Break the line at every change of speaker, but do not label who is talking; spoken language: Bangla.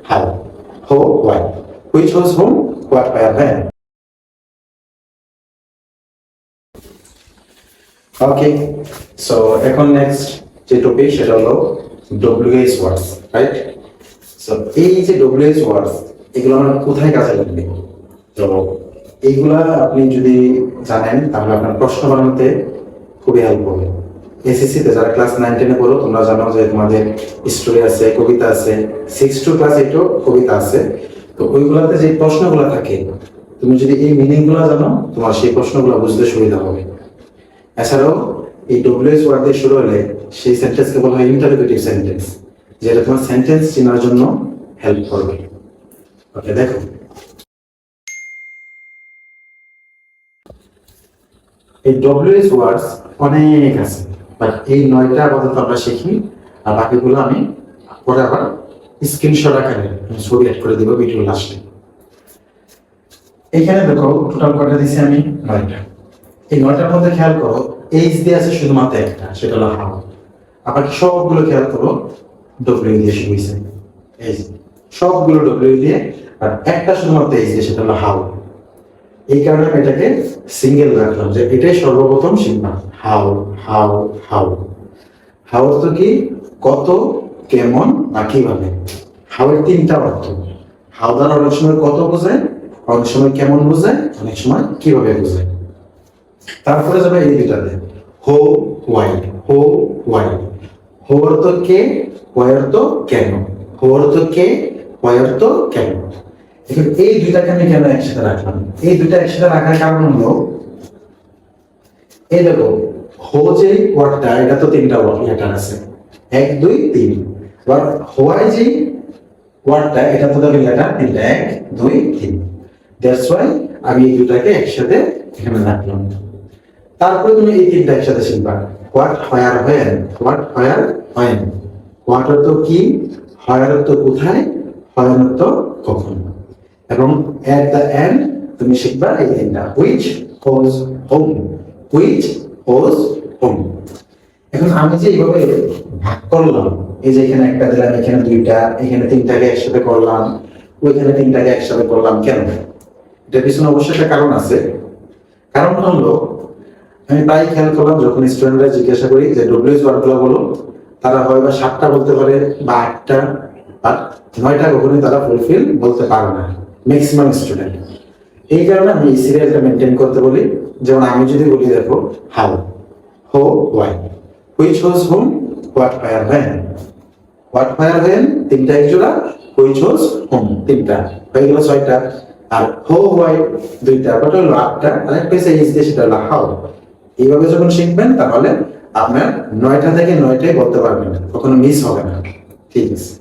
how, who, why, which, whose, whom, what, where, when. Okay, so এখন নেক্সট যে টপিক সেটা হলো ডব্লিউএইচ ওয়ার্ডস, রাইট? সো এই যে ডব্লিউএইচ ওয়ার্ডস এগুলো আমরা কোথায় কাজে লাগবে? তো এইগুলা আপনি যদি জানেন তাহলে আপনার প্রশ্ন বানাতে খুবই হেল্প হবে। এসএসসি তে যারা ক্লাস 9 10 এ পড়ো তোমরা জানো যে তোমাদের স্টোরি আছে, কবিতা আছে, 6 to ক্লাস 8 ও কবিতা আছে। তো ওইগুলাতে যে প্রশ্নগুলো থাকে তুমি যদি এই মিনিংগুলো জানো তোমার সেই প্রশ্নগুলো বুঝতে সুবিধা হবে। এছাড়াও এই ডব্লিউএইচ ওয়ার্ড দিয়ে শুরু হলে সেই সেন্টেন্সকে বলা হয় ইন্টারোগেটিভ সেন্টেন্স, যেটা তোমার সেন্টেন্স চেনার জন্য হেল্প করবে। ওকে, দেখো এই ডব্লিউএইচ ওয়ার্ডস অনেক আছে, বাট এই 9টা আপাতত আমরা শিখি, আর বাকিগুলো আমি পরে আবার স্ক্রিনশট আকারে ছবি অ্যাড করে দিব ভিডিও লাস্টে। এখানে দেখো টোটাল কয়টা দিছি আমি? 9টা। এই 9টার মধ্যে খেয়াল করো এইচ দিয়ে আছে শুধুমাত্র একটা, সেটা হলো হাউ। আবার সবগুলো খেয়াল করো ডব্লিউ দিয়ে শুরু হয়েছে, এইচ সবগুলো ডব্লিউ দিয়ে, আর একটা শুধুমাত্র এইচ দিয়ে, সেটা হলো হাউ। এই কারণে আমি এটাকে সিঙ্গেল রাখলাম যে এটাই সর্বপ্রথম শিখবা। How, how, how. হাউ তো কি? কত, কেমন বা কিভাবে। হাউ এর 3টা অর্থ। হাউ দ্বারা অনেক সময় কত বোঝায়, অনেক সময় কেমন বোঝায়, অনেক সময় কিভাবে বোঝায়। তারপরে যাবে এই দুটাতে হো, ওয়াই। হো, ওয়াই। হো অর্থ কে, ওয়াই অর্থ কেন। হো অর্থ কে, ওয়াই অর্থ কেন। এখন এই দুইটাকে আমি কেন একসাথে রাখলাম? এই দুইটা একসাথে রাখার কারণ হলো এই দেখো হো যে ওয়ার্ডটা, এটা তো 3টা লেটার আছে, 1 2 3। আবার হোয়াই যে ওয়ার্ডটা, এটা তো দেখো লেটার 3টা, 1 2 3। দ্যাটস ওয়াই আমি এই দুটাকে একসাথে এখানে রাখলাম। তারপরে তুমি এই 3টা একসাথে শিখবা। What, where, when. What, where, when. What অর্থ কি, হোয়ার অর্থ কোথায়, হোয়েন অর্থ কখন। এবং এট দ্য এন্ড তুমি শিখবা এই 3টা, which, whose, whom. Which, whose, whom. এখন আমি যে এইভাবে ভাগ করলাম, এই যে এখানে একটা দিলাম, এখানে 2টা, এখানে 3টাকে একসাথে করলাম, ওইখানে 3টাকে একসাথে করলাম, কেন? এটার পিছনে অবশ্যই একটা কারণ আছে। কারণটা হলো আমি প্রায় খেয়াল করলাম যখন স্টুডেন্টরা জিজ্ঞাসা করি যে ডব্লিউএইচ ওয়ার্ডগুলো বলো, তারা হয় বা 7টা বলতে পারে বা 8টা, বাট 9টা কখনোই তারা ফুলফিল বলতে পারে না ম্যাক্সিমাম স্টুডেন্ট। এই কারণে আমি এই সিরিয়ালটা মেনটেন করতে বলি। যেমন আমি যদি বলি দেখো how, who, why, which, whose, whom, what, where, when. What, where, when 3টা এক জোড়া, হুইচ, হোজ, হুম 3টা, হয়ে গেল 6টা। আর হো, ওয়াই 2টা, কত হলো 8টা। আরেকটা হচ্ছে এইচ দিয়ে, সেটা হলো হাউ। এইভাবে যখন শিখবেন তাহলে আপনার 9টা থেকে 9টাই বলতে পারবেন, কখনো মিস হবে না। ঠিক আছে।